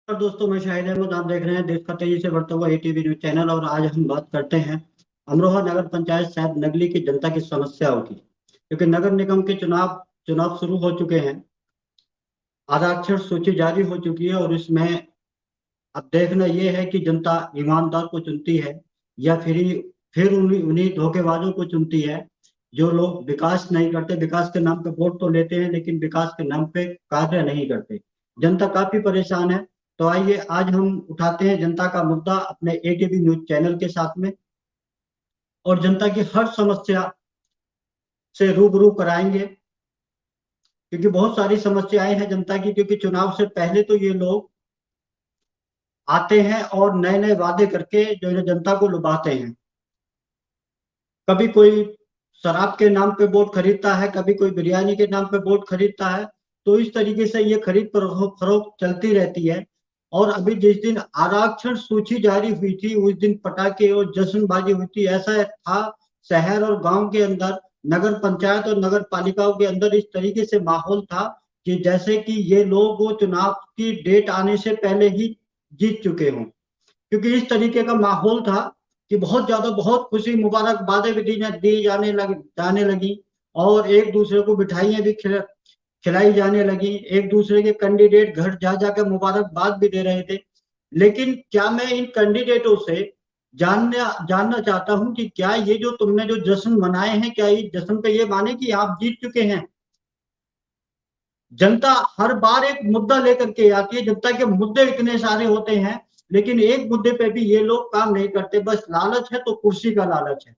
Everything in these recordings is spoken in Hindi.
और दोस्तों, मैं शाहिद अहमद। आप देख रहे हैं देश का तेजी से बढ़ता हुआ एटीवी न्यूज चैनल। और आज हम बात करते हैं अमरोहा नगर पंचायत शायद नगली की जनता की समस्याओं की, क्योंकि नगर निगम के चुनाव चुनाव शुरू हो चुके हैं। आरक्षण सूची जारी हो चुकी है और इसमें अब देखना यह है कि जनता ईमानदार को चुनती है या फिर उन्हीं उन्हीं धोखेबाजों को चुनती है, जो लोग विकास नहीं करते। विकास के नाम पे वोट तो लेते हैं लेकिन विकास के नाम पे कार्य नहीं करते। जनता काफी परेशान है। तो आइए आज हम उठाते हैं जनता का मुद्दा अपने एटीवी न्यूज चैनल के साथ में, और जनता की हर समस्या से रूबरू कराएंगे, क्योंकि बहुत सारी समस्याएं हैं जनता की। क्योंकि चुनाव से पहले तो ये लोग आते हैं और नए नए वादे करके जो है जनता को लुभाते हैं। कभी कोई शराब के नाम पे वोट खरीदता है, कभी कोई बिरयानी के नाम पे वोट खरीदता है। तो इस तरीके से ये खरीद फरोख्त चलती रहती है। और अभी जिस दिन आरक्षण सूची जारी हुई थी उस दिन पटाखे और जश्नबाजी हुई थी। ऐसा था शहर और गांव के अंदर, नगर पंचायत और नगर पालिकाओं के अंदर इस तरीके से माहौल था कि जैसे कि ये लोग वो चुनाव की डेट आने से पहले ही जीत चुके हों। क्योंकि इस तरीके का माहौल था कि बहुत ज्यादा, बहुत खुशी, मुबारकबादें भी दी जाने लगी। और एक दूसरे को मिठाइयाँ भी खिलाई जाने लगी। एक दूसरे के कैंडिडेट घर जा जाकर मुबारकबाद भी दे रहे थे। लेकिन क्या मैं इन कैंडिडेटों से जानना जानना चाहता हूं कि क्या ये जो तुमने जो जश्न मनाए हैं, क्या इस जश्न पे ये माने कि आप जीत चुके हैं? जनता हर बार एक मुद्दा लेकर के आती है। जनता के मुद्दे इतने सारे होते हैं लेकिन एक मुद्दे पे भी ये लोग काम नहीं करते। बस लालच है तो कुर्सी का लालच है।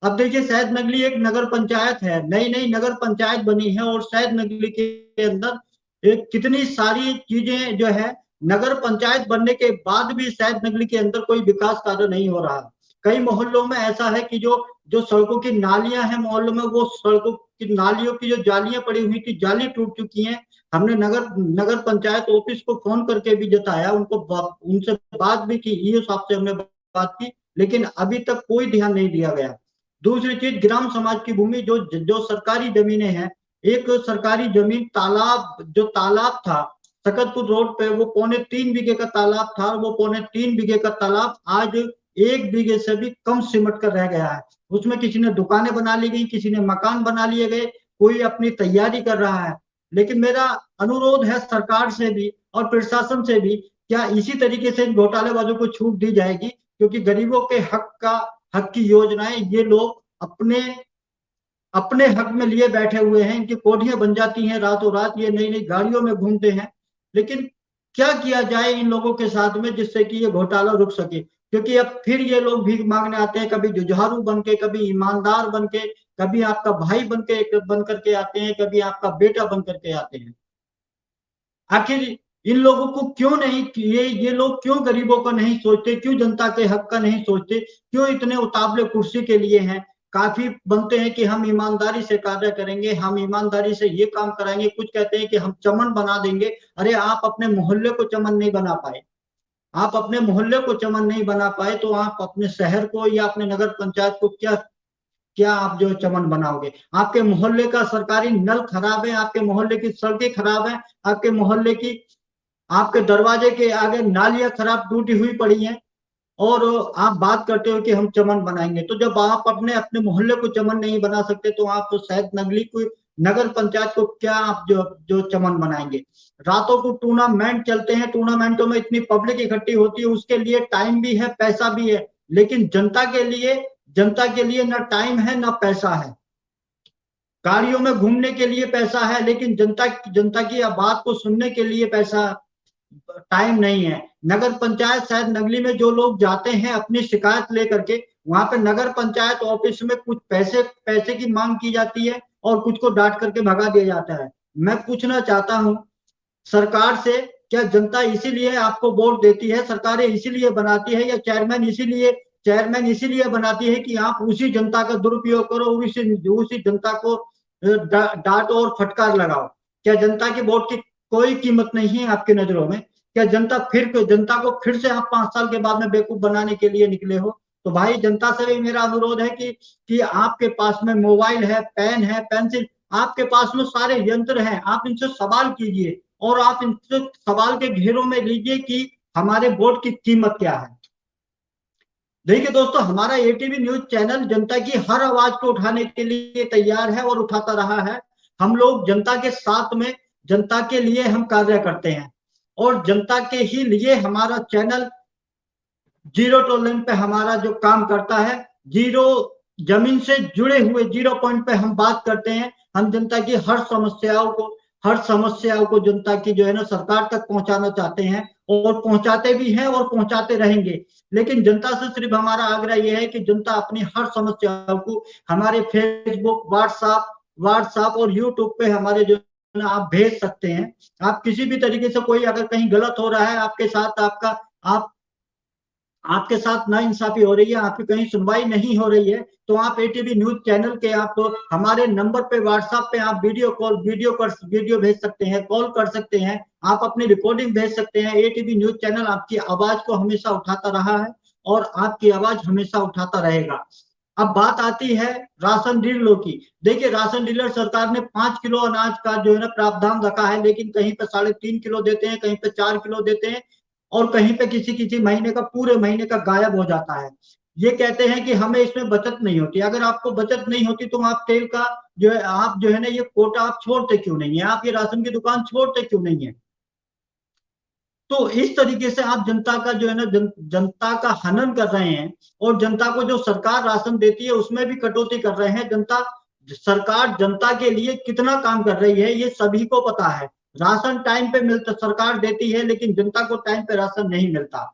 अब देखिए, शहद नगली एक नगर पंचायत है, नई नई नगर पंचायत बनी है, और शहद नगली के अंदर एक कितनी सारी चीजें जो है, नगर पंचायत बनने के बाद भी शहद नगली के अंदर कोई विकास कार्य नहीं हो रहा। कई मोहल्लों में ऐसा है कि जो जो सड़कों की नालियां हैं मोहल्लों में, वो सड़कों की नालियों की जो जालियां पड़ी हुई थी, जाली टूट चुकी हैं। हमने नगर नगर पंचायत ऑफिस को फोन करके भी जताया, उनसे बात भी की, ईओ साहब से हमने बात की, लेकिन अभी तक कोई ध्यान नहीं दिया गया। दूसरी चीज, ग्राम समाज की भूमि, जो जो सरकारी जमीनें हैं। एक सरकारी जमीन, तालाब था सकतपुर रोड पे, वो 3.25 बीघे का तालाब था। वो 3.25 बीघे का तालाब आज 1 बीघे से भी कम सिमट कर रह गया है। उसमें किसी ने दुकानें बना ली गई, किसी ने मकान बना लिए गए, कोई अपनी तैयारी कर रहा है। लेकिन मेरा अनुरोध है सरकार से भी और प्रशासन से भी, क्या इसी तरीके से इन घोटालेबाजों को छूट दी जाएगी? क्योंकि गरीबों के हक की योजनाएं ये लोग अपने अपने हक में लिए बैठे हुए हैं। इनकी कोठियां बन जाती हैं रातों रात, ये नई नई गाड़ियों में घूमते हैं। लेकिन क्या किया जाए इन लोगों के साथ में जिससे कि ये घोटाला रुक सके? क्योंकि अब फिर ये लोग भीख मांगने आते हैं, कभी जुझारू बन के, कभी ईमानदार बन के, कभी आपका भाई बन करके आते हैं, कभी आपका बेटा बन करके आते हैं। आखिर इन लोगों को क्यों नहीं, ये लोग क्यों गरीबों का नहीं सोचते, क्यों जनता के हक का नहीं सोचते, क्यों इतने उतावले कुर्सी के लिए हैं? काफी बनते हैं कि हम ईमानदारी से कार्य करेंगे, हम ईमानदारी से ये काम कराएंगे, कुछ कहते हैं कि हम चमन बना देंगे। अरे आप अपने मोहल्ले को चमन नहीं बना पाए, आप अपने मोहल्ले को चमन नहीं बना पाए तो आप अपने शहर को या अपने नगर पंचायत को क्या क्या आप जो चमन बनाओगे? आपके मोहल्ले का सरकारी नल खराब है, आपके मोहल्ले की सड़कें खराब है, आपके मोहल्ले की, आपके दरवाजे के आगे नालियां खराब टूटी हुई पड़ी हैं, और आप बात करते हो कि हम चमन बनाएंगे। तो जब आप अपने अपने मोहल्ले को चमन नहीं बना सकते तो आप तो शायद नगली को, नगर पंचायत को क्या आप जो जो चमन बनाएंगे? रातों को टूर्नामेंट चलते हैं, टूर्नामेंटों में इतनी पब्लिक इकट्ठी होती है, उसके लिए टाइम भी है, पैसा भी है। लेकिन जनता के लिए ना टाइम है ना पैसा है। गाड़ियों में घूमने के लिए पैसा है लेकिन जनता की बात को सुनने के लिए पैसा, टाइम नहीं है। नगर पंचायत शायद नगली में जो लोग जाते हैं अपनी शिकायत लेकर के, वहां पे नगर पंचायत ऑफिस में कुछ पैसे पैसे की मांग की जाती है और कुछ को डांट करके भगा दिया जाता है। मैं पूछना चाहता हूं सरकार से, क्या जनता इसीलिए आपको वोट देती है, सरकारें इसीलिए बनाती है, या चेयरमैन इसीलिए बनाती है कि आप उसी जनता का दुरुपयोग करो, उसी जनता को डांटो और फटकार लगाओ? क्या जनता की वोट की कोई कीमत नहीं है आपकी नजरों में? क्या जनता को फिर से आप 5 साल के बाद में बेवकूफ बनाने के लिए निकले हो? तो भाई, जनता से भी मेरा अनुरोध है कि आपके पास में मोबाइल है, पेन है, पेंसिल, आपके पास में सारे यंत्र हैं, आप इनसे सवाल कीजिए। और आप इनसे सवाल के घेरों में लीजिए कि हमारे वोट की कीमत क्या है। देखिए दोस्तों, हमारा एटीवी न्यूज चैनल जनता की हर आवाज को उठाने के लिए तैयार है और उठाता रहा है। हम लोग जनता के साथ में, जनता के लिए हम कार्य करते हैं और जनता के ही लिए हमारा चैनल जीरो टॉलरेंस पे हमारा जो काम करता है, जीरो जमीन से जुड़े हुए जीरो पॉइंट पे हम बात करते हैं। हम जनता की हर समस्याओं को जनता की जो है ना सरकार तक पहुंचाना चाहते हैं और पहुंचाते भी हैं और पहुंचाते रहेंगे। लेकिन जनता से सिर्फ हमारा आग्रह यह है कि जनता अपनी हर समस्याओं को हमारे फेसबुक, व्हाट्सएप और यूट्यूब पे हमारे जो है ना आप भेज सकते हैं। आप किसी भी तरीके से, कोई अगर कहीं गलत हो रहा है आपके साथ, आप आपके साथ नाइंसाफी हो रही है, आपकी कहीं सुनवाई नहीं हो रही है, तो आप एटीवी न्यूज चैनल के आप हमारे नंबर पे व्हाट्सएप पे आप वीडियो भेज सकते हैं, कॉल कर सकते हैं, आप अपनी रिकॉर्डिंग भेज सकते हैं। एटीवी न्यूज चैनल आपकी आवाज को हमेशा उठाता रहा है और आपकी आवाज हमेशा उठाता रहेगा। अब बात आती है राशन डीलरों की। देखिए, राशन डीलर सरकार ने 5 किलो अनाज का जो है ना प्रावधान रखा है, लेकिन कहीं पे 3.5 किलो देते हैं, कहीं पे 4 किलो देते हैं और कहीं पे किसी किसी महीने का, पूरे महीने का गायब हो जाता है। ये कहते हैं कि हमें इसमें बचत नहीं होती। अगर आपको बचत नहीं होती तो आप तेल का जो है, आप जो है ना ये कोटा आप छोड़ते क्यों नहीं है, आप ये राशन की दुकान छोड़ते क्यों नहीं है। तो इस तरीके से आप जनता का जो है ना जनता का हनन कर रहे हैं और जनता को जो सरकार राशन देती है उसमें भी कटौती कर रहे हैं। सरकार जनता के लिए कितना काम कर रही है ये सभी को पता है। राशन टाइम पे मिलता, सरकार देती है, लेकिन जनता को टाइम पे राशन नहीं मिलता,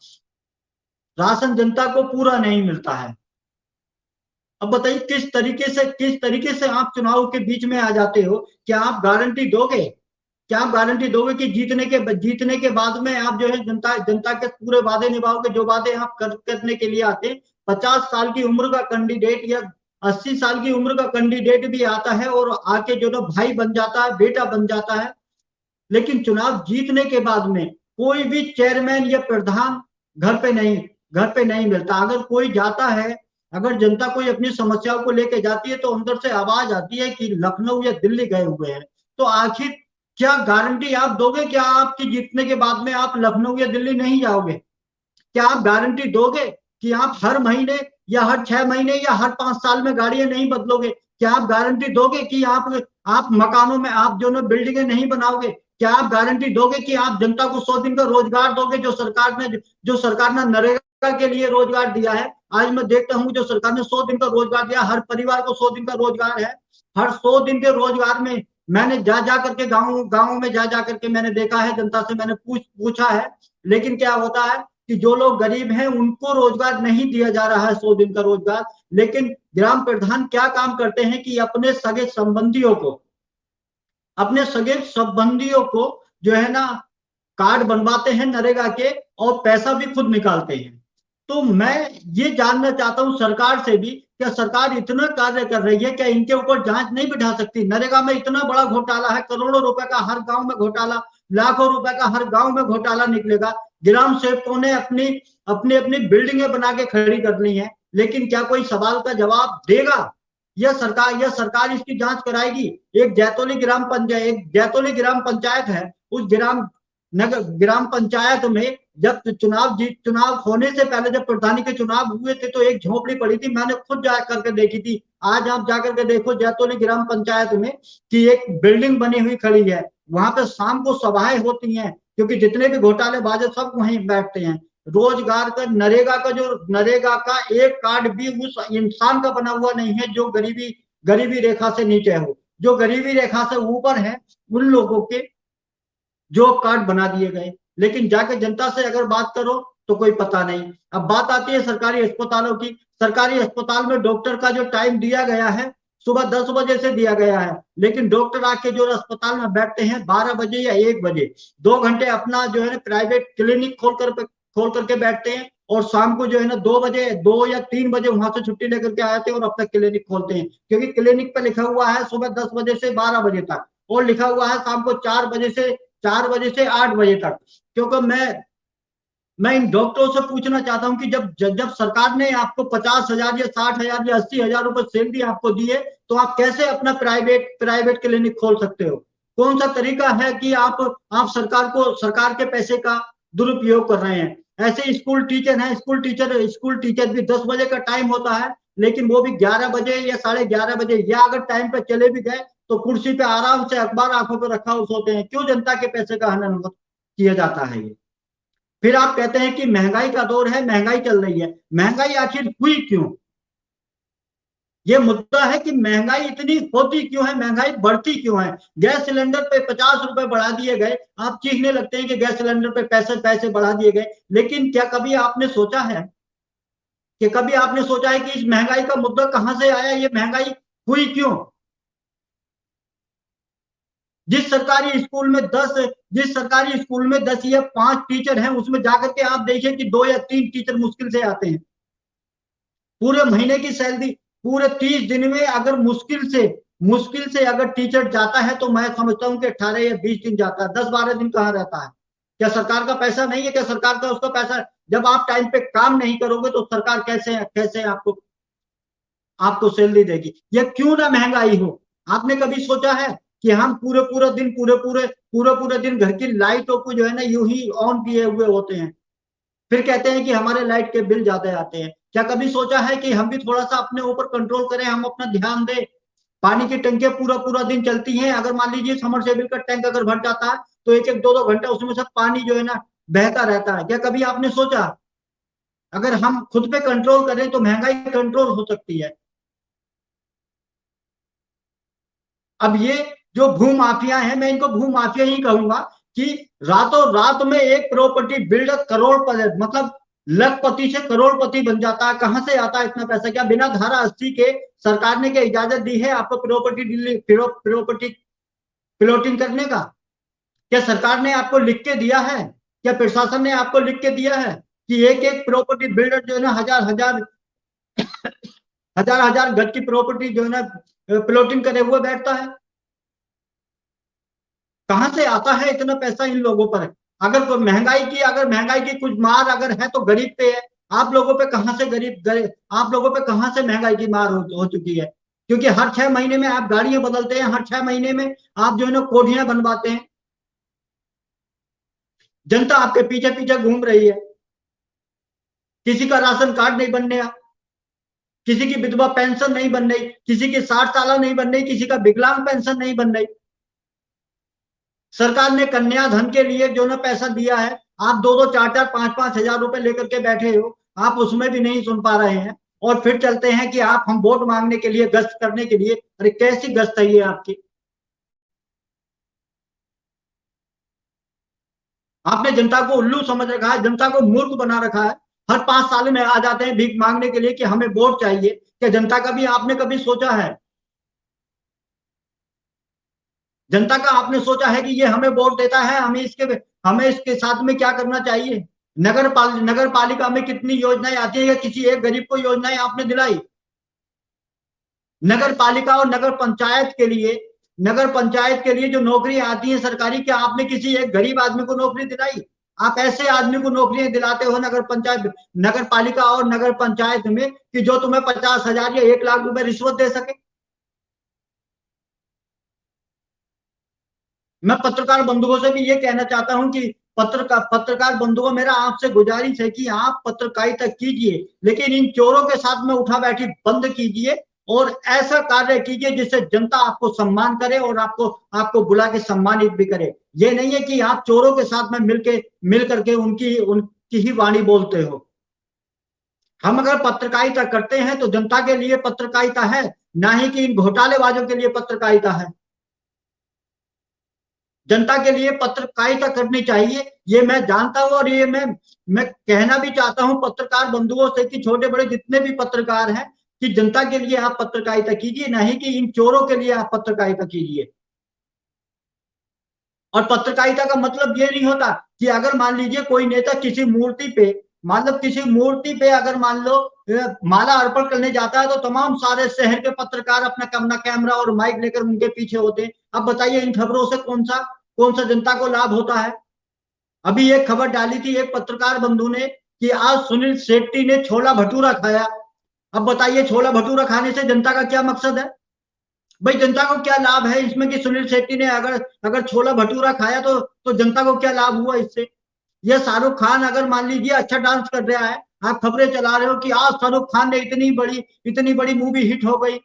राशन जनता को पूरा नहीं मिलता है। अब बताइए, किस तरीके से आप चुनाव के बीच में आ जाते हो। क्या आप गारंटी दोगे, क्या आप गारंटी दोगे कि जीतने के बाद में आप जो है जनता जनता के पूरे वादे निभाओगे, जो वादे आप करने के लिए आते हैं। 50 साल की उम्र का कैंडिडेट या 80 साल की उम्र का कैंडिडेट भी आता है और आके जो ना भाई बन जाता है, बेटा बन जाता है, लेकिन चुनाव जीतने के बाद में कोई भी चेयरमैन या प्रधान घर पे नहीं घर पे नहीं मिलता। अगर कोई जाता है, अगर जनता कोई अपनी समस्याओं को लेके जाती है तो अंदर से आवाज आती है कि लखनऊ या दिल्ली गए हुए हैं। तो आखिर क्या गारंटी आप दोगे, क्या आपकी जीतने के बाद में आप लखनऊ या दिल्ली नहीं जाओगे? क्या आप गारंटी दोगे कि आप हर महीने या हर 6 महीने या हर 5 साल में गाड़ियां नहीं बदलोगे? क्या आप गारंटी दोगे कि आप मकानों में आप जो ना बिल्डिंगें नहीं बनाओगे? क्या आप गारंटी दोगे कि आप जनता को 100 दिन का रोजगार दोगे, जो सरकार ने नरेगा के लिए रोजगार दिया है? आज मैं देखता हूं जो सरकार ने 100 दिन का रोजगार दिया, हर परिवार को 100 दिन का रोजगार है। हर 100 दिन के रोजगार में मैंने जा जा करके गाँव में जा जा करके मैंने देखा है, जनता से मैंने पूछा है, लेकिन क्या होता है कि जो लोग गरीब हैं उनको रोजगार नहीं दिया जा रहा है, 100 दिन का रोजगार। लेकिन ग्राम प्रधान क्या काम करते हैं कि अपने सगे संबंधियों को जो है ना कार्ड बनवाते हैं नरेगा के और पैसा भी खुद निकालते हैं। तो मैं ये जानना चाहता हूं सरकार से भी, क्या सरकार इतना कार्य कर रही है, क्या इनके ऊपर जांच नहीं बिठा सकती? नरेगा में इतना बड़ा घोटाला है, करोड़ों रुपए का हर गांव में घोटाला, लाखों रुपए का हर गांव में घोटाला निकलेगा। ग्राम सेवकों ने अपनी अपनी अपनी बिल्डिंगें बना के खड़ी कर ली हैं, लेकिन क्या कोई सवाल का जवाब देगा? यह सरकार इसकी जांच कराएगी? एक जैतोली ग्राम पंचायत है, उस ग्राम पंचायत में जब चुनाव होने से पहले जब प्रधानी के चुनाव हुए थे तो एक झोपड़ी पड़ी थी, मैंने खुद जा करके देखी थी। आज आप जाकर के देखो जैतोली ग्राम पंचायत में कि एक बिल्डिंग बनी हुई खड़ी है, वहां पे शाम को सभाएं होती हैं, क्योंकि जितने भी घोटालेबाज है सब वहीं बैठते हैं। रोजगार का नरेगा का एक कार्ड भी उस इंसान का बना हुआ नहीं है जो गरीबी रेखा से नीचे हो। जो गरीबी रेखा से ऊपर है उन लोगों के जॉब कार्ड बना दिए गए, लेकिन जाके जनता से अगर बात करो तो कोई पता नहीं। अब बात आती है सरकारी अस्पतालों की। सरकारी अस्पताल में डॉक्टर का जो टाइम दिया गया है सुबह 10 बजे से दिया गया है, लेकिन डॉक्टर आके जो अस्पताल में बैठते हैं 12 बजे या 1 बजे, 2 घंटे अपना जो है ना प्राइवेट क्लिनिक खोल करके बैठते हैं और शाम को जो है ना 2 बजे, 2 या 3 बजे वहां से छुट्टी लेकर के आते हैं और अपना क्लिनिक खोलते हैं, क्योंकि क्लिनिक पे लिखा हुआ है सुबह 10 बजे से 12 बजे तक और लिखा हुआ है शाम को 4 बजे से 8 बजे तक। क्योंकि मैं इन डॉक्टरों से पूछना चाहता हूं कि जब सरकार ने आपको 50,000 या 60,000 या 80,000 रुपए सैलरी आपको दी है, तो आप कैसे अपना प्राइवेट क्लिनिक खोल सकते हो? कौन सा तरीका है कि आप सरकार के पैसे का दुरुपयोग कर रहे हैं। ऐसे स्कूल टीचर हैं, स्कूल टीचर भी 10 बजे का टाइम होता है, लेकिन वो भी 11 बजे या 11:30 बजे, या अगर टाइम पे चले भी गए तो कुर्सी पे आराम से अखबार आंखों पे रखा हुआ सोते हैं। क्यों जनता के पैसे का हनन किया जाता है ये। फिर आप कहते हैं कि महंगाई का दौर है, महंगाई चल रही है। महंगाई आखिर हुई क्यों? ये मुद्दा है कि महंगाई इतनी होती क्यों है, महंगाई बढ़ती क्यों है। गैस सिलेंडर पे 50 रुपए बढ़ा दिए गए, आप चीखने लगते हैं कि गैस सिलेंडर पे पैसे पैसे बढ़ा दिए गए। लेकिन क्या कभी आपने सोचा है कि इस महंगाई का मुद्दा कहां से आया, ये महंगाई हुई क्यों? जिस सरकारी स्कूल में 10 या 5 टीचर हैं, उसमें जाकर के आप देखिए कि 2 या 3 टीचर मुश्किल से आते हैं। पूरे महीने की सैलरी, पूरे 30 दिन में अगर मुश्किल से अगर टीचर जाता है तो मैं समझता हूं कि 18 या 20 दिन जाता है, 10-12 दिन कहाँ रहता है। क्या सरकार का पैसा नहीं है? क्या सरकार का उसका पैसा? जब आप टाइम पे काम नहीं करोगे तो सरकार कैसे कैसे आपको सैलरी देगी? या क्यों ना महंगाई हो। आपने कभी सोचा है कि हम पूरे पूरे दिन घर की लाइटों को जो है ना यूं ही ऑन किए हुए होते हैं, फिर कहते हैं कि हमारे लाइट के बिल ज्यादा आते हैं। क्या कभी सोचा है कि हम भी थोड़ा सा अपने ऊपर कंट्रोल करें, हम अपना ध्यान दें? पानी की टंकियां पूरा पूरा दिन चलती हैं, अगर मान लीजिए समरसेबिल का टैंक अगर भर जाता है तो एक एक दो दो घंटा उसमें से पानी जो है ना बहता रहता है। क्या कभी आपने सोचा अगर हम खुद पे कंट्रोल करें तो महंगाई कंट्रोल हो सकती है? अब ये जो भूमाफिया है, मैं इनको भूमाफिया ही कहूंगा, कि रातों रात में एक प्रॉपर्टी बिल्डर करोड़पति, मतलब लखपति से करोड़पति बन जाता है। कहां से आता है इतना पैसा? क्या बिना धारा 80 के सरकार ने क्या इजाजत दी है आपको प्रॉपर्टी प्लॉटिंग करने का? क्या सरकार ने आपको लिख के दिया है? क्या प्रशासन ने आपको लिख के दिया है कि एक एक प्रॉपर्टी बिल्डर जो है ना हजार गज की प्रॉपर्टी जो है ना प्लॉटिंग करे हुए बैठता है? कहां से आता है इतना पैसा इन लोगों पर? अगर कोई महंगाई की कुछ मार अगर है तो गरीब पे है। आप लोगों पे कहां से आप लोगों पे कहां से महंगाई की मार हो चुकी है? क्योंकि हर 6 महीने में आप गाड़ियां बदलते हैं, हर 6 महीने में आप जो है ना कोठियां बनवाते हैं। जनता आपके पीछे पीछे घूम रही है। किसी का राशन कार्ड नहीं बनने, किसी की विधवा पेंशन नहीं बन रही, किसी की 60 साल नहीं बन रही, किसी का विकलांग पेंशन नहीं बन रही। सरकार ने कन्या धन के लिए जो ना पैसा दिया है, आप 2-2, 4-4, 5-5 हजार रुपए लेकर के बैठे हो, आप उसमें भी नहीं सुन पा रहे हैं। और फिर चलते हैं कि आप हम वोट मांगने के लिए, गश्त करने के लिए। अरे कैसी गश्त है ये आपकी? आपने जनता को उल्लू समझ रखा है, जनता को मूर्ख बना रखा है। हर 5 साल में आ जाते हैं भीख मांगने के लिए कि हमें वोट चाहिए। क्या जनता का भी आपने कभी सोचा है? जनता का आपने सोचा है कि ये हमें वोट देता है, हमें इसके साथ में क्या करना चाहिए? नगर पालिका में कितनी योजनाएं आती है, या किसी एक गरीब को योजनाएं आपने दिलाई? नगर पालिका और नगर पंचायत के लिए जो नौकरियां आती हैं सरकारी, क्या आपने किसी एक गरीब आदमी को नौकरी दिलाई? आप ऐसे आदमी को नौकरियां दिलाते हो नगर पालिका और नगर पंचायत में, कि जो तुम्हें 50 हजार या 1 लाख रुपए रिश्वत दे सके। मैं पत्रकार बंधुओं से भी ये कहना चाहता हूं कि पत्रकार बंधुओं, मेरा आपसे गुजारिश है कि आप पत्रकारिता कीजिए, लेकिन इन चोरों के साथ में उठा बैठी बंद कीजिए, और ऐसा कार्य कीजिए जिससे जनता आपको सम्मान करे और आपको आपको बुला के सम्मानित भी करे। ये नहीं है कि आप चोरों के साथ में मिल करके उनकी उनकी ही वाणी बोलते हो। हम अगर पत्रकारिता करते हैं तो जनता के लिए पत्रकारिता है, ना ही कि इन घोटालेबाजों के लिए पत्रकारिता है। जनता के लिए पत्रकारिता करनी चाहिए, ये मैं जानता हूं। और ये मैं कहना भी चाहता हूं पत्रकार बंधुओं से कि छोटे बड़े जितने भी पत्रकार हैं, कि जनता के लिए आप पत्रकारिता कीजिए, नहीं कि इन चोरों के लिए आप पत्रकारिता कीजिए। और पत्रकारिता का मतलब ये नहीं होता कि अगर मान लीजिए कोई नेता किसी मूर्ति पे, मतलब किसी मूर्ति पे अगर मान लो माला अर्पण करने जाता है, तो तमाम सारे शहर के पत्रकार अपना कैमरा और माइक लेकर उनके पीछे होते हैं। अब बताइए इन खबरों से कौन सा जनता को लाभ होता है? अभी एक खबर डाली थी एक पत्रकार बंधु ने कि आज सुनील शेट्टी ने छोला भटूरा खाया। अब बताइए छोला भटूरा खाने से जनता का क्या मकसद है? भाई जनता को क्या लाभ है इसमें कि सुनील शेट्टी ने अगर अगर छोला भटूरा खाया तो जनता को क्या लाभ हुआ इससे? या शाहरुख खान अगर मान लीजिए अच्छा डांस कर रहा है, आप खबरें चला रहे हो कि आज शाहरुख खान ने इतनी बड़ी मूवी हिट हो गई,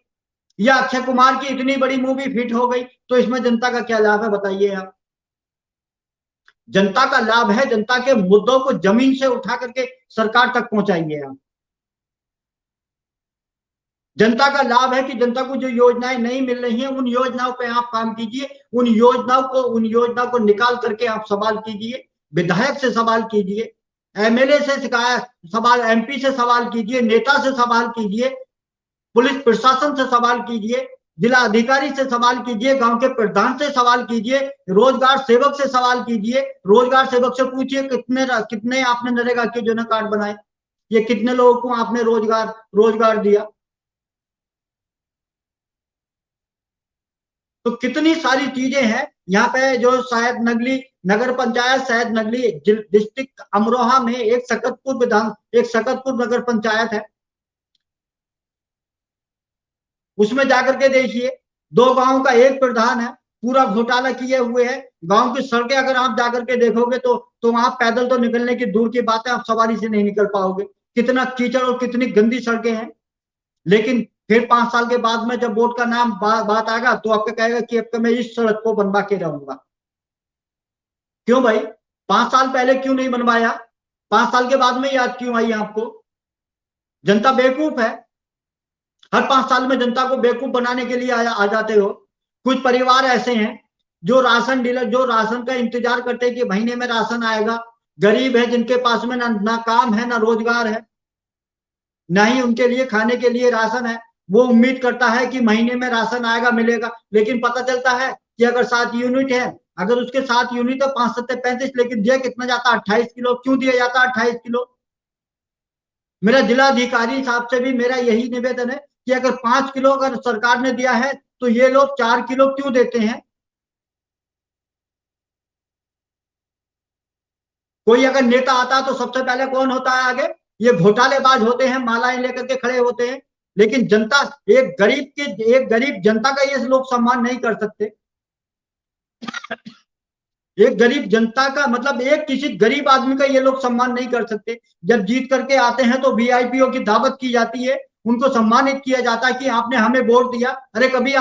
या अक्षय कुमार की इतनी बड़ी मूवी हिट हो गई, तो इसमें जनता का क्या लाभ है बताइए आप? जनता का लाभ है जनता के मुद्दों को जमीन से उठा करके सरकार तक पहुंचाइए आप। जनता का लाभ है कि जनता को जो योजनाएं नहीं मिल रही हैं उन योजनाओं पे आप काम कीजिए, उन योजनाओं को निकाल करके आप सवाल कीजिए, विधायक से सवाल कीजिए, एमएलए से शिकायत सवाल, एमपी से सवाल कीजिए, नेता से सवाल कीजिए, पुलिस प्रशासन से सवाल कीजिए, जिला अधिकारी से सवाल कीजिए, गांव के प्रधान से सवाल कीजिए, रोजगार सेवक से सवाल कीजिए, रोजगार सेवक से पूछिए कितने कितने आपने नरेगा के जो ना कार्ड बनाए, ये कितने लोगों को आपने रोजगार रोजगार दिया। तो कितनी सारी चीजें हैं यहाँ पे जो शायद नगली नगर पंचायत, शायद नगली डिस्ट्रिक्ट अमरोहा में एक सकतपुर नगर पंचायत है, उसमें जाकर के देखिए, दो गांव का एक प्रधान है, पूरा घोटाला किए हुए है। गांव की सड़कें अगर आप जाकर के देखोगे तो वहां पैदल तो निकलने की दूर की बात है, आप सवारी से नहीं निकल पाओगे, कितना कीचड़ और कितनी गंदी सड़कें हैं। लेकिन फिर 5 साल के बाद में जब वोट का नाम बात आएगा तो आपको कहेगा कि अब तो मैं इस सड़क को बनवा के रहूंगा। क्यों भाई? 5 साल पहले क्यों नहीं बनवाया? 5 साल के बाद में याद क्यों आई आपको? जनता बेवकूफ है। हर 5 साल में जनता को बेवकूफ बनाने के लिए आ जाते हो। कुछ परिवार ऐसे हैं जो राशन डीलर, जो राशन का इंतजार करते हैं कि महीने में राशन आएगा, गरीब है जिनके पास में ना काम है ना रोजगार है, ना ही उनके लिए खाने के लिए राशन है। वो उम्मीद करता है कि महीने में राशन आएगा, मिलेगा, लेकिन पता चलता है कि अगर 7 यूनिट है, अगर उसके 7 यूनिट है, 5 7 35, लेकिन दिया कितना जाता है? 28 किलो। क्यों दिया जाता है 28 किलो? मेरा जिला अधिकारी साहब से भी मेरा यही निवेदन है कि अगर 5 किलो अगर सरकार ने दिया है तो ये लोग 4 किलो क्यों देते हैं? कोई अगर नेता आता है तो सबसे पहले कौन होता है आगे? ये घोटालेबाज होते हैं, मालाएं लेकर के खड़े होते हैं। लेकिन जनता, एक गरीब जनता का ये लोग सम्मान नहीं कर सकते। एक गरीब जनता का मतलब एक किसी गरीब आदमी का ये लोग सम्मान नहीं कर सकते। जब जीत करके आते हैं तो वीआईपीओ की दावत की जाती है, उनको सम्मानित किया जाता है कि आपने हमें वोट दिया। अरे कभी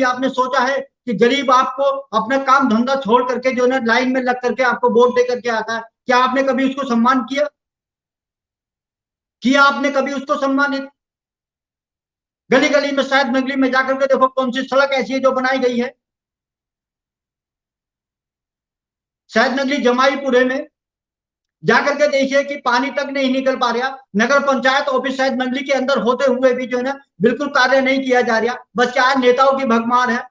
आपने सोचा है कि गरीब आपको अपना काम धंधा छोड़ करके जो है लाइन में लग करके आपको वोट दे करके आता है? क्या आपने कभी उसको सम्मान किया आपने कभी उसको सम्मानित? गली गली में, शायद नगली में जाकर के देखो कौन सी सड़क ऐसी है जो बनाई गई है। शायद नगली जमाईपुरे में जाकर के देखिए कि पानी तक नहीं निकल पा रहा। नगर पंचायत ऑफिस शायद मंडली के अंदर होते हुए भी जो है ना बिल्कुल कार्य नहीं किया जा रहा। बस क्या नेताओं की भगमार है।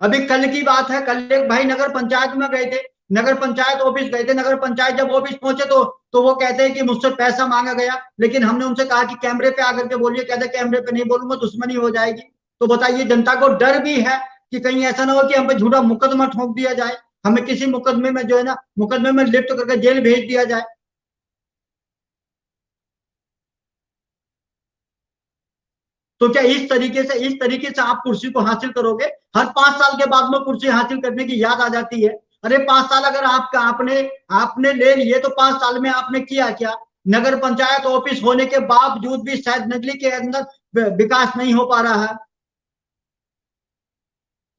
अभी कल की बात है, कल एक भाई नगर पंचायत में गए थे, नगर पंचायत ऑफिस गए थे। नगर पंचायत जब ऑफिस पहुंचे तो वो कहते हैं कि मुझसे पैसा मांगा गया, लेकिन हमने उनसे कहा कि कैमरे पे आकर के बोलिए। कहते कैमरे पे नहीं बोलूंगा, दुश्मनी हो जाएगी। तो बताइए, जनता को डर भी है कि कहीं ऐसा ना हो कि हम पे झूठा मुकदमा ठोक दिया जाए, हमें किसी मुकदमे में जो है ना मुकदमे में लिप्त करके जेल भेज दिया जाए। तो क्या इस तरीके से आप कुर्सी को हासिल करोगे? हर 5 साल के बाद में कुर्सी हासिल करने की याद आ जाती है। अरे 5 साल अगर आपका आपने आपने ले लिए तो 5 साल में आपने किया क्या? नगर पंचायत ऑफिस होने के बावजूद भी शायद नगली के अंदर विकास नहीं हो पा रहा है।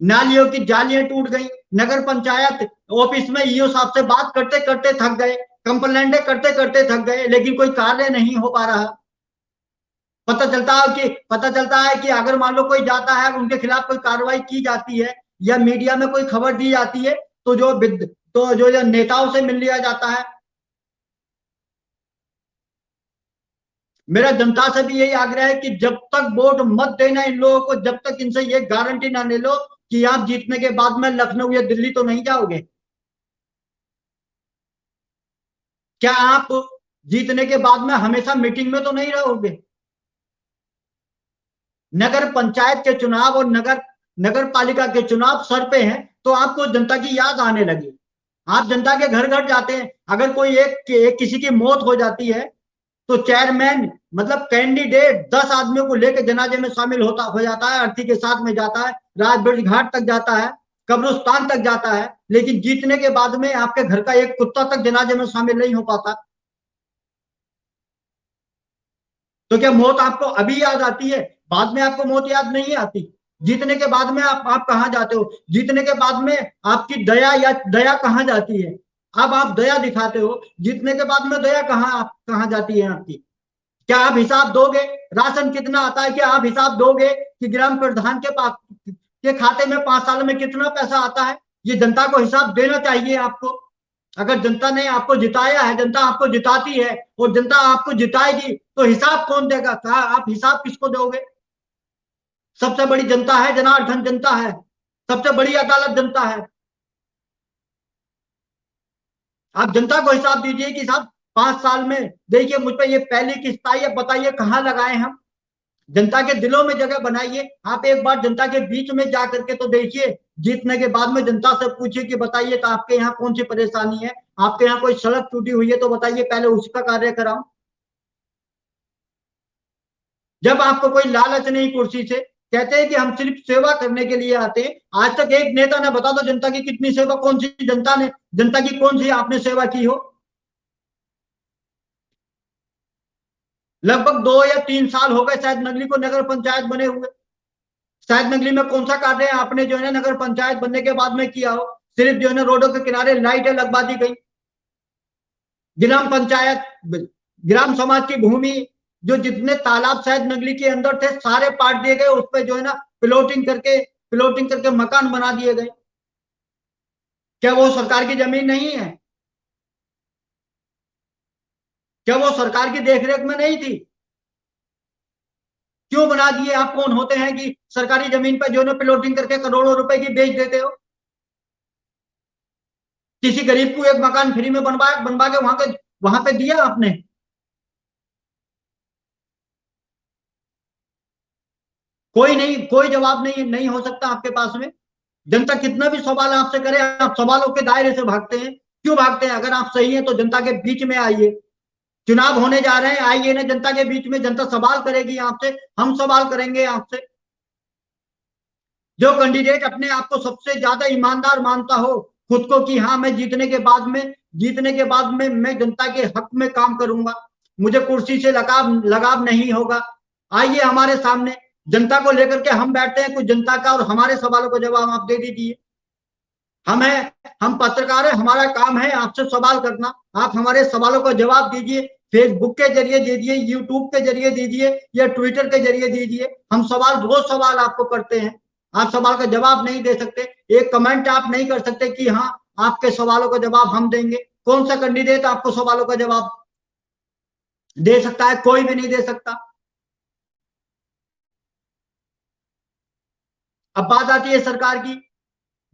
नालियों की जालियां टूट गई। नगर पंचायत ऑफिस में ईओ साहब से बात करते करते थक गए, कंप्लेंटें करते करते थक गए, लेकिन कोई कार्य नहीं हो पा रहा। पता चलता है कि अगर मान लो कोई जाता है, उनके खिलाफ कोई कार्रवाई की जाती है या मीडिया में कोई खबर दी जाती है तो जो नेताओं से मिल लिया जाता है। मेरा जनता से भी यही आग्रह है कि जब तक वोट मत देना इन लोगों को, जब तक इनसे ये गारंटी ना ले लो कि आप जीतने के बाद में लखनऊ या दिल्ली तो नहीं जाओगे। क्या आप जीतने के बाद में हमेशा मीटिंग में तो नहीं रहोगे? नगर पंचायत के चुनाव और नगर पालिका के चुनाव सर पे हैं, तो आपको जनता की याद आने लगी। आप जनता के घर घर जाते हैं, अगर कोई एक किसी की मौत हो जाती है तो चेयरमैन मतलब कैंडिडेट 10 आदमियों को लेकर जनाजे में शामिल हो जाता है, अर्थी के साथ में जाता है, राजब्रिज घाट तक जाता है, कब्रिस्तान तक जाता है, लेकिन जीतने के बाद में आपके घर का एक कुत्ता तक जनाजे में शामिल नहीं हो पाता। तो क्या मौत आपको अभी याद आती है? बाद में आपको मौत याद नहीं आती। जीतने के बाद में आप कहां जाते हो? जीतने के बाद में आपकी दया या दया कहां जाती है? अब आप दया दिखाते हो, जीतने के बाद में दया कहां जाती है आपकी? क्या आप हिसाब दोगे? राशन कितना आता है, क्या आप हिसाब दोगे कि ग्राम प्रधान के पास के खाते में 5 साल में कितना पैसा आता है? ये जनता को हिसाब देना चाहिए आपको। अगर जनता ने आपको जिताया है, जनता आपको जिताती है और जनता आपको जिताएगी, तो हिसाब कौन देगा? कहा आप हिसाब किसको दोगे? सबसे बड़ी जनता है, जनार्दन जनता है, सबसे बड़ी अदालत जनता है। आप जनता को हिसाब दीजिए कि साहब 5 साल में देखिए मुझ पर ये पहली किस्त आई है, बताइए कहाँ लगाए हम? जनता के दिलों में जगह बनाइए। आप एक बार जनता के बीच में जा करके तो देखिए, जीतने के बाद में जनता से पूछिए कि बताइए तो आपके यहाँ कौन सी परेशानी है, आपके यहाँ कोई सड़क टूटी हुई है तो बताइए, पहले उसका कार्य कराओ। जब आपको कोई लालच नहीं कुर्सी से, कहते हैं कि हम सिर्फ सेवा करने के लिए आते हैं। आज तक एक नेता ने बता दो जनता की कितनी सेवा, कौन सी जनता ने, जनता की कौन सी आपने सेवा की हो? लगभग 2 या 3 साल हो गए शायद नगली को नगर पंचायत बने हुए। शायद नगली में कौन सा कार्य आपने जो है ना नगर पंचायत बनने के बाद में किया हो? सिर्फ जो है ना रोडों के किनारे लाइटें लगवा दी गई। ग्राम पंचायत, ग्राम समाज की भूमि, जो जितने तालाब शायद नगली के अंदर थे सारे पाट दिए गए, उस पर जो है ना प्लॉटिंग करके मकान बना दिए गए। क्या वो सरकार की जमीन नहीं है? क्या वो सरकार की देखरेख में नहीं थी? क्यों बना दिए? आप कौन होते हैं कि सरकारी जमीन पर जो है प्लॉटिंग करके करोड़ों रुपए की बेच देते हो? किसी गरीब को एक मकान फ्री में बनवा बनवा के वहां पे दिया आपने? कोई नहीं, कोई जवाब नहीं हो सकता आपके पास में। जनता कितना भी सवाल आपसे करे, आप सवालों के दायरे से भागते हैं। क्यों भागते हैं? अगर आप सही हैं तो जनता के बीच में आइए। चुनाव होने जा रहे हैं, आइए ना जनता के बीच में, जनता सवाल करेगी आपसे, हम सवाल करेंगे आपसे। जो कैंडिडेट अपने आप को सबसे ज्यादा ईमानदार मानता हो, खुद को कि हाँ मैं जीतने के बाद में मैं जनता के हक में काम करूंगा, मुझे कुर्सी से लगाव लगाव नहीं होगा, आइए हमारे सामने। जनता को लेकर के हम बैठते हैं, कुछ जनता का और हमारे सवालों का जवाब आप दे दीजिए। हम हैं, हम पत्रकार हैं, हमारा काम है आपसे सवाल करना। आप हमारे सवालों का जवाब दीजिए, फेसबुक के जरिए दीजिए, यूट्यूब के जरिए दीजिए या ट्विटर के जरिए दीजिए। हम सवाल, रोज सवाल आपको करते हैं, आप सवाल का जवाब नहीं दे सकते, एक कमेंट आप नहीं कर सकते कि हाँ आपके सवालों का जवाब हम देंगे। कौन सा कैंडिडेट आपको सवालों का जवाब दे सकता है? कोई भी नहीं दे सकता। अब बात आती है सरकार की।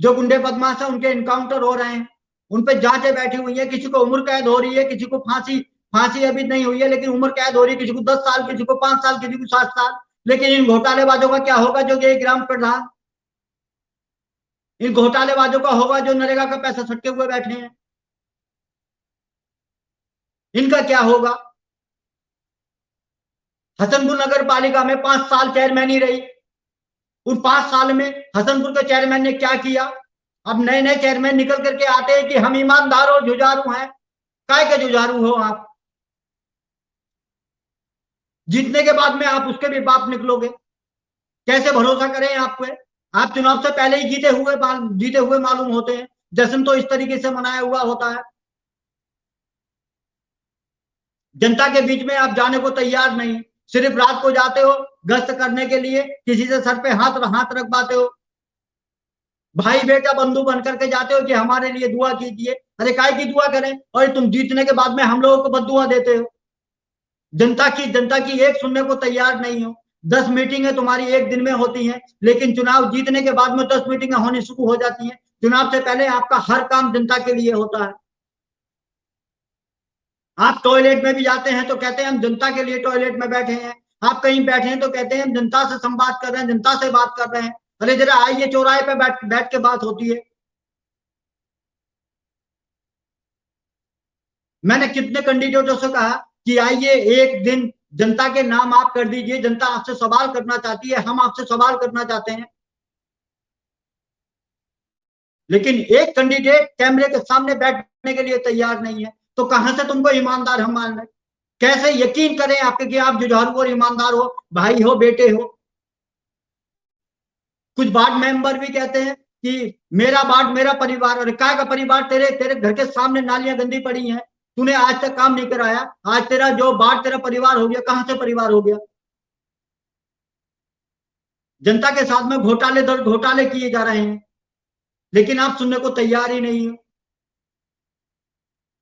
जो गुंडे बदमाश है उनके इनकाउंटर हो रहे हैं, उन पे जांचें बैठी हुई है, किसी को उम्र कैद हो रही है, किसी को फांसी फांसी अभी नहीं हुई है लेकिन उम्र कैद हो रही है, किसी को 10 साल, किसी को 5 साल, किसी को 7 साल। लेकिन इन घोटालेबाजों का क्या होगा? जो ये ग्राम प्रधान, इन घोटालेबाजों का होगा जो नरेगा का पैसा सटके हुए बैठे हैं, इनका क्या होगा? हसनपुर नगर पालिका में 5 साल चेयरमैन ही रही। उन 5 साल में हसनपुर के चेयरमैन ने क्या किया? अब नए नए चेयरमैन निकल करके आते हैं कि हम ईमानदार और जुझारू हैं। काय के जुझारू हो आप? जीतने के बाद में आप उसके भी बाप निकलोगे। कैसे भरोसा करें आप पे? आप चुनाव से पहले ही जीते हुए मालूम होते हैं। जश्न तो इस तरीके से मनाया हुआ होता है। जनता के बीच में आप जाने को तैयार नहीं, सिर्फ रात को जाते हो गश्त करने के लिए, किसी से सर पे हाथ हाथ रखवाते हो, भाई बेटा बंधु बन करके जाते हो कि हमारे लिए दुआ कीजिए। अरे काय की दुआ करें? और तुम जीतने के बाद में हम लोगों को बददुआ देते हो। जनता की एक सुनने को तैयार नहीं हो। 10 मीटिंगें तुम्हारी एक दिन में होती हैं, लेकिन चुनाव जीतने के बाद में 10 मीटिंगें होनी शुरू हो जाती हैं। चुनाव से पहले आपका हर काम जनता के लिए होता है। आप टॉयलेट में भी जाते हैं तो कहते हैं हम जनता के लिए टॉयलेट में बैठे हैं। आप कहीं बैठे हैं तो कहते हैं हम जनता से संवाद कर रहे हैं, जनता से बात कर रहे हैं। अरे जरा आइए, चौराहे पे बैठ बैठ के बात होती है। मैंने कितने कैंडिडेटों से कहा कि आइए एक दिन जनता के नाम आप कर दीजिए, जनता आपसे सवाल करना चाहती है, हम आपसे सवाल करना चाहते हैं। लेकिन एक कैंडिडेट कैमरे के सामने बैठने के लिए तैयार नहीं है, तो कहां से तुमको ईमानदार हम मान रहे? कैसे यकीन करें आपके कि आप जुझारू और ईमानदार हो, भाई हो, बेटे हो? कुछ वार्ड मेंबर भी कहते हैं कि मेरा वार्ड मेरा परिवार। और क्या का परिवार? तेरे तेरे घर के सामने नालियां गंदी पड़ी हैं, तूने आज तक काम नहीं कराया, आज तेरा जो वार्ड तेरा परिवार हो गया। कहां से परिवार हो गया? जनता के साथ में घोटाले दर घोटाले किए जा रहे हैं, लेकिन आप सुनने को तैयार ही नहीं हो।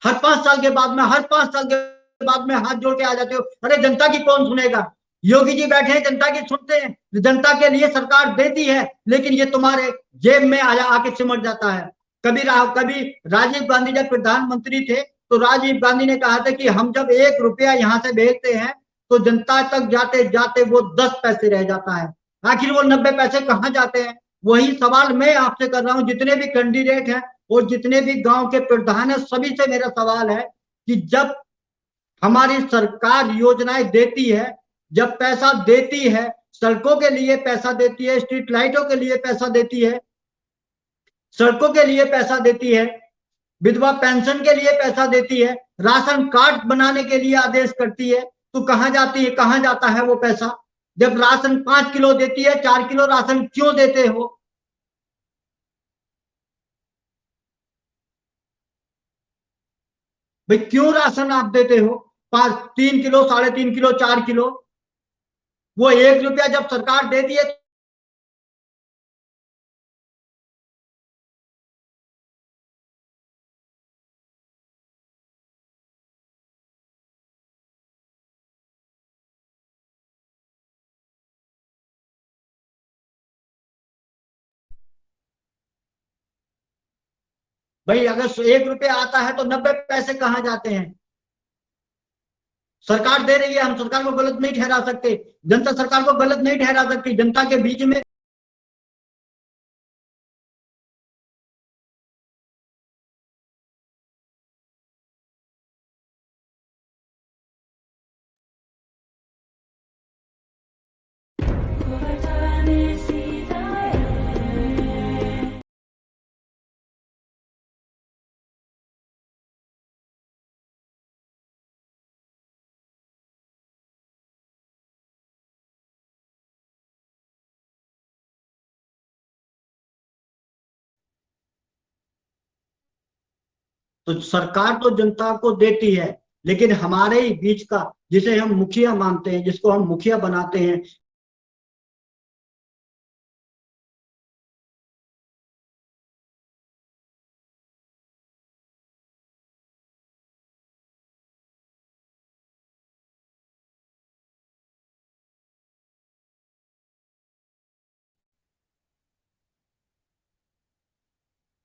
हर 5 साल के बाद में हाथ जोड़ के आ जाते हो, अरे जनता की कौन सुनेगा? योगी जी बैठे हैं, जनता की सुनते हैं, जनता के लिए सरकार देती है, लेकिन ये तुम्हारे जेब में आके सिमट जाता है। कभी राजीव गांधी जब प्रधानमंत्री थे, तो राजीव गांधी ने कहा था कि हम जब 1 रुपया यहाँ से भेजते हैं, तो जनता तक जाते जाते वो 10 पैसे रह जाता है। आखिर वो 90 पैसे कहाँ जाते हैं? वही सवाल मैं आपसे कर रहा हूँ, जितने भी कैंडिडेट हैं और जितने भी गांव के प्रधान है, सभी से मेरा सवाल है कि जब हमारी सरकार योजनाएं देती है, जब पैसा देती है, सड़कों के लिए पैसा देती है, स्ट्रीट लाइटों के लिए पैसा देती है, सड़कों के लिए पैसा देती है, विधवा पेंशन के लिए पैसा देती है, राशन कार्ड बनाने के लिए आदेश करती है, तो कहां जाती है, कहां जाता है वो पैसा? जब राशन 5 किलो देती है, 4 किलो राशन क्यों देते हो? भाई क्यों राशन आप देते हो? 3 किलो, 3.5 किलो, 4 किलो? वो 1 रुपया जब सरकार दे दिए, भाई अगर 1 रुपया आता है तो 90 पैसे कहाँ जाते हैं? सरकार दे रही है, हम सरकार को गलत नहीं ठहरा सकते, जनता सरकार को गलत नहीं ठहरा सकती। जनता के बीच में तो सरकार तो जनता को देती है, लेकिन हमारे ही बीच का, जिसे हम मुखिया मानते हैं, जिसको हम मुखिया बनाते हैं,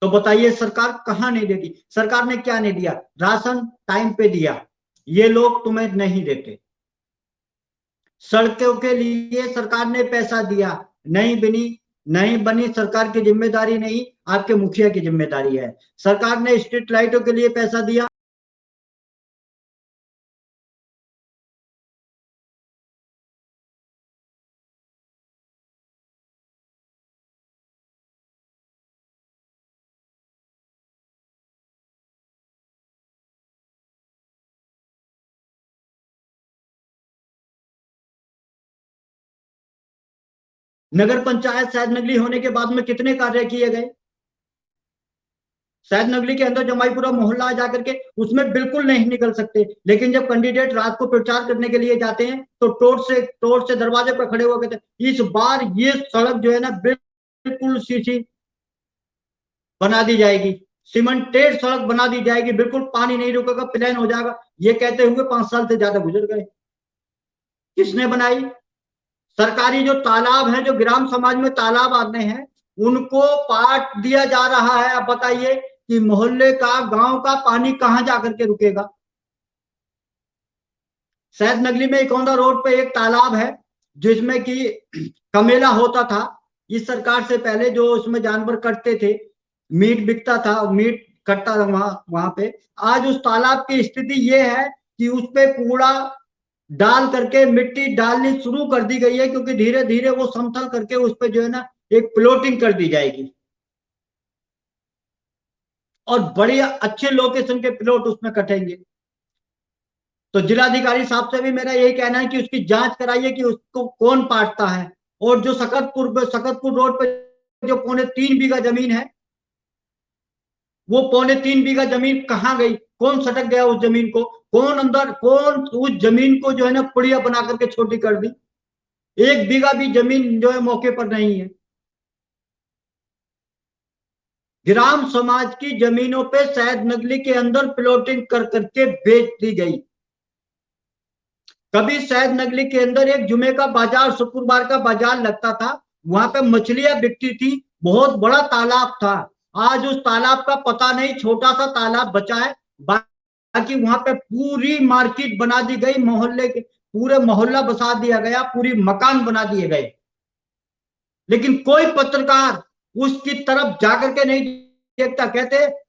तो बताइए सरकार कहाँ नहीं देती? सरकार ने क्या नहीं दिया? राशन टाइम पे दिया, ये लोग तुम्हें नहीं देते। सड़कों के लिए सरकार ने पैसा दिया, नहीं बनी, नहीं बनी, सरकार की जिम्मेदारी नहीं, आपके मुखिया की जिम्मेदारी है। सरकार ने स्ट्रीट लाइटों के लिए पैसा दिया, नगर पंचायत शायद नगरी होने के बाद में कितने कार्य किए गए? शायद नगरी के अंदर जमाईपुरा मोहल्ला आ जाकर के उसमें बिल्कुल नहीं निकल सकते, लेकिन जब कैंडिडेट रात को प्रचार करने के लिए जाते हैं, तो टोर्च से दरवाजे पर खड़े होकर कहते हैं इस बार ये सड़क जो है ना बिल्कुल सीसी बना दी जाएगी, सीमेंटेड सड़क बना दी जाएगी, बिल्कुल पानी नहीं रुकेगा, प्लेन हो जाएगा। ये कहते हुए 5 साल से ज्यादा गुजर गए। किसने बनाई? सरकारी जो तालाब है, जो ग्राम समाज में तालाब आते हैं, उनको पाट दिया जा रहा है। अब बताइए कि मोहल्ले का, गांव का पानी कहां जाकर के रुकेगा? शायद नगरी में इकौंदा रोड पे एक तालाब है, जिसमें कि कमेला होता था। इस सरकार से पहले जो उसमें जानवर कटते थे, मीट बिकता था, मीट कटता था वहां वहां पे। आज उस तालाब की स्थिति ये है कि उस पे कूड़ा डाल करके मिट्टी डालनी शुरू कर दी गई है, क्योंकि धीरे धीरे वो समतल करके उस पे जो है ना एक प्लॉटिंग कर दी जाएगी और बड़े अच्छे लोकेशन के प्लॉट उसमें कटेंगे। तो जिलाधिकारी साहब से भी मेरा यही कहना है कि उसकी जांच कराइए कि उसको कौन पाटता है। और जो सकतपुर रोड पे जो 3.25 बीघा जमीन है, वो 3.25 बीघा जमीन कहाँ गई? कौन सटक गया उस जमीन को? कौन उस जमीन को जो है ना पुड़िया बना करके छोटी कर दी? 1 बीघा भी जमीन जो है मौके पर नहीं है। ग्राम समाज की जमीनों पे शहद नगली के अंदर प्लॉटिंग कर करके बेच दी गई। कभी शहद नगली के अंदर एक जुमे का बाजार, शुक्रवार का बाजार लगता था, वहां पे मछलियां बिकती थी, बहुत बड़ा तालाब था। आज उस तालाब का पता नहीं, छोटा सा तालाब बचा है। बाकी वहां पे पूरी मार्केट बना दी गई, मोहल्ले के पूरे मोहल्ला बसा दिया गया, पूरी मकान बना दिए गए। लेकिन कोई पत्रकार उसकी तरफ जाकर के नहीं देखता।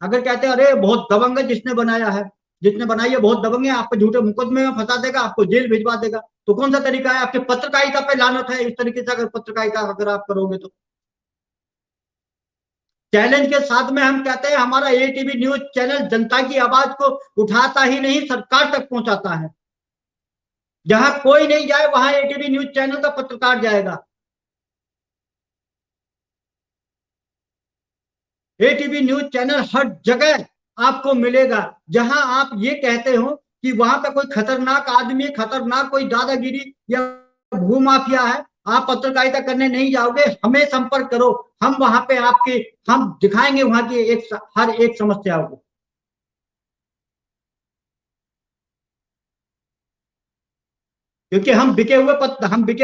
अगर कहते अरे बहुत दबंग है जिसने बनाया है, जिसने बनाई है बहुत दबंग है, आपको झूठे मुकदमे में फंसा देगा, आपको जेल भिजवा देगा। तो कौन सा तरीका है? आपकी पत्रकारिता पे लानत है। इस तरीके से अगर पत्रकारिता अगर आप करोगे तो चैलेंज के साथ में हम कहते हैं हमारा एटीवी न्यूज चैनल जनता की आवाज को उठाता ही नहीं, सरकार तक पहुंचाता है। जहां कोई नहीं जाए वहां एटीवी न्यूज चैनल का पत्रकार जाएगा। एटीवी न्यूज चैनल हर जगह आपको मिलेगा। जहां आप ये कहते हो कि वहां पे कोई खतरनाक आदमी, खतरनाक कोई दादागिरी या भूमाफिया है, आप पत्रकारिता करने नहीं जाओगे, हमें संपर्क करो। हम वहां पे आपके हम दिखाएंगे वहां की हर एक समस्या को। क्योंकि हम बिके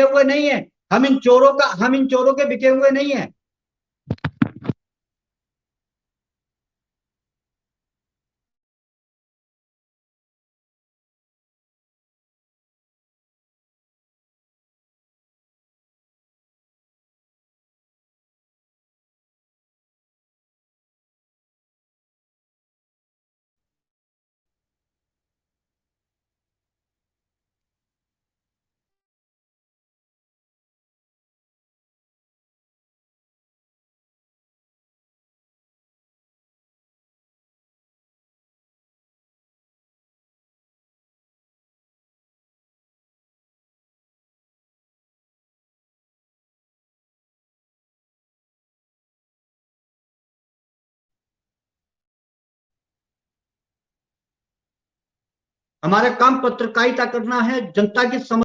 हुए नहीं है। हम इन चोरों के बिके हुए नहीं है। हमारा काम पत्रकारिता करना है, जनता की समस्या